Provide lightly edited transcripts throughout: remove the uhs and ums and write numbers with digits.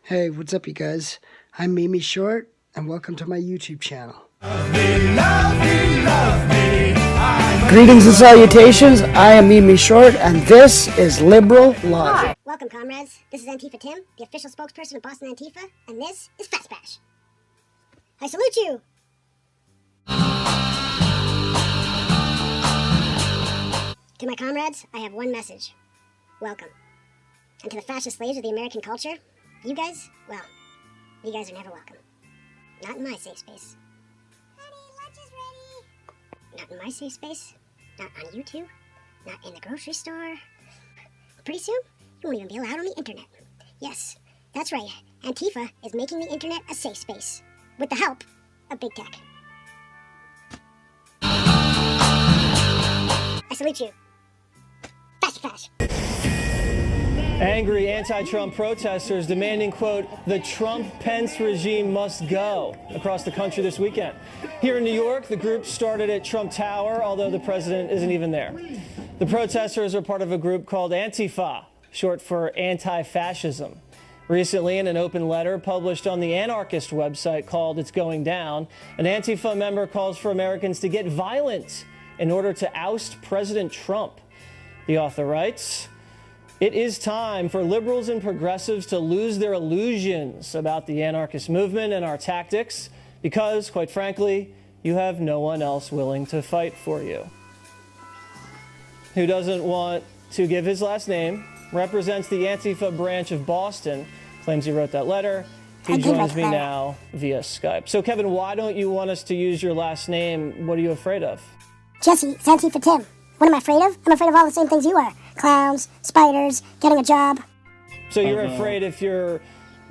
Hey, what's up, you guys? I'm Mimi Short, and welcome to my YouTube channel. Greetings and salutations. I am Mimi Short, and this is Liberal Logic. Welcome, comrades. This is Antifa Tim, the official spokesperson of Boston Antifa, and this is Fast Bash. I salute you. To my comrades, I have one message. Welcome. And to the fascist slaves of the American culture, you guys, well, you guys are never welcome. Not in my safe space. Honey, lunch is ready. Not in my safe space. Not on YouTube. Not in the grocery store. Pretty soon, you won't even be allowed on the internet. Yes, that's right. Antifa is making the internet a safe space. With the help of big tech. I salute you. Fast. Angry anti-Trump protesters demanding, quote, the Trump-Pence regime must go across the country this weekend. Here in New York, the group started at Trump Tower, although the president isn't even there. The protesters are part of a group called Antifa, short for anti-fascism. Recently, in an open letter published on the anarchist website called It's Going Down, an Antifa member calls for Americans to get violent in order to oust President Trump. The author writes, it is time for liberals and progressives to lose their illusions about the anarchist movement and our tactics because, quite frankly, you have no one else willing to fight for you. Who doesn't want to give his last name, represents the Antifa branch of Boston, claims he wrote that letter. He joins me now via Skype. So, Kevin, why don't you want us to use your last name? What are you afraid of? Jesse, it's Antifa Tim. What am I afraid of? I'm afraid of all the same things you are. Clowns, spiders, getting a job. So you're afraid if your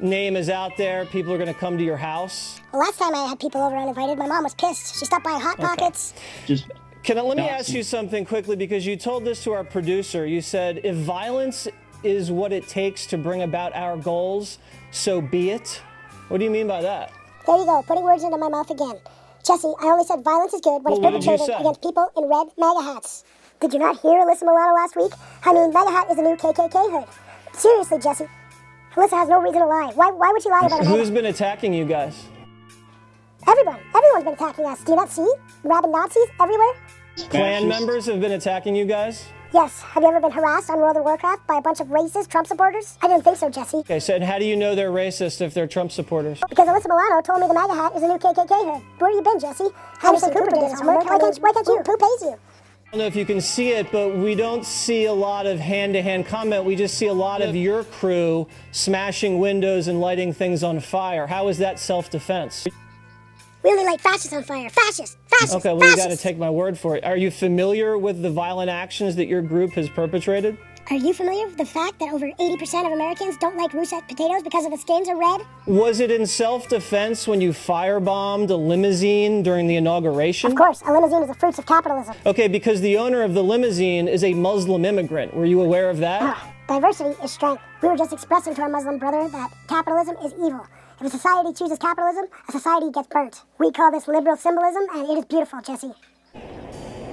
name is out there, people are going to come to your house? Well, last time I had people over uninvited, my mom was pissed. She stopped buying Hot Pockets. Let me ask you something quickly, because you told this to our producer. You said, if violence is what it takes to bring about our goals, so be it. What do you mean by that? There you go, putting words into my mouth again. Jesse, I only said violence is good when it's perpetrated against people in red MAGA hats. Did you not hear Alyssa Milano last week? I mean, MAGA hat is a new KKK hood. Seriously, Jesse. Alyssa has no reason to lie. Why would she lie about a MAGA? Who's been attacking you guys? Everyone. Everyone's been attacking us. Do you not see? Rabid Nazis everywhere? Klan members have been attacking you guys? Yes. Have you ever been harassed on World of Warcraft by a bunch of racist Trump supporters? I didn't think so, Jesse. Okay, so how do you know they're racist if they're Trump supporters? Because Alyssa Milano told me the MAGA hat is a new KKK hood. Where have you been, Jesse? Anderson Cooper did his homework. Why can't you? Who pays you? I don't know if you can see it, but we don't see a lot of hand-to-hand combat. We just see a lot of your crew smashing windows and lighting things on fire. How is that self-defense? We only light fascists on fire. Fascists! Okay, well, you got to take my word for it. Are you familiar with the violent actions that your group has perpetrated? Are you familiar with the fact that over 80% of Americans don't like rousette potatoes because of the skins are red? Was it in self-defense when you firebombed a limousine during the inauguration? Of course, a limousine is the fruits of capitalism. Okay, because the owner of the limousine is a Muslim immigrant. Were you aware of that? Diversity is strength. We were just expressing to our Muslim brother that capitalism is evil. If a society chooses capitalism, a society gets burnt. We call this liberal symbolism, and it is beautiful, Jesse.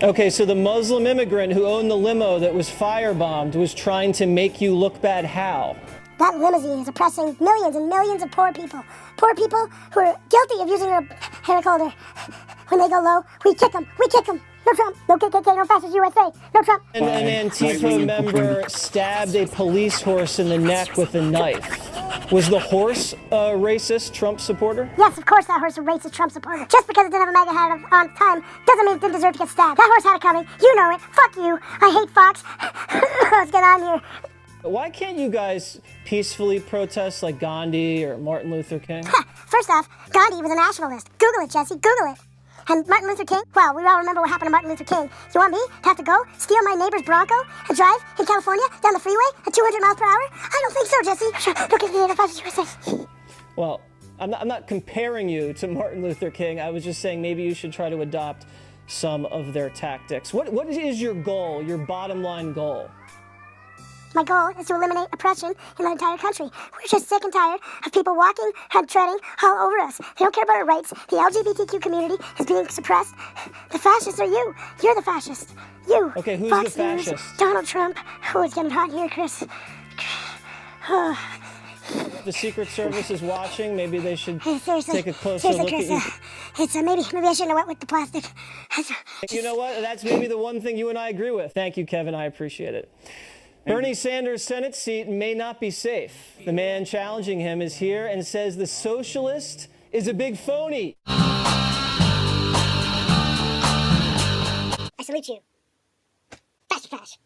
Okay, so the Muslim immigrant who owned the limo that was firebombed was trying to make you look bad how? That limousine is oppressing millions and millions of poor people. Poor people who are guilty of using their hair holder. When they go low, we kick them. No Trump, no KKK, no fascist USA, no Trump. An Antifa member stabbed a police horse in the neck with a knife. Was the horse a racist Trump supporter? Yes, of course that horse is a racist Trump supporter. Just because it didn't have a MAGA hat on time doesn't mean it didn't deserve to get stabbed. That horse had it coming. You know it. Fuck you. I hate Fox. Let's get on here. Why can't you guys peacefully protest like Gandhi or Martin Luther King? First off, Gandhi was a nationalist. Google it, Jesse. Google it. And Martin Luther King? Well, we all remember what happened to Martin Luther King. You want me to have to go steal my neighbor's Bronco and drive in California down the freeway at 200 miles per hour? I don't think so, Jesse. Look at me in the fascist USA. Well, I'm not comparing you to Martin Luther King. I was just saying maybe you should try to adopt some of their tactics. What is your goal, your bottom line goal? My goal is to eliminate oppression in the entire country. We're just sick and tired of people walking and treading all over us. They don't care about our rights. The LGBTQ community is being suppressed. The fascists are you. You're the fascist. You. Okay, who's Fox the News, fascist? Donald Trump. Oh, it's getting hot here, Chris. if the Secret Service is watching, maybe they should Hey, seriously, take a closer look Chris, at you. it's maybe I shouldn't have went with the plastic. You know what? That's maybe the one thing you and I agree with. Thank you, Kevin. I appreciate it. Bernie Sanders' Senate seat may not be safe. The man challenging him is here and says the socialist is a big phony. I salute you. Fash, fash.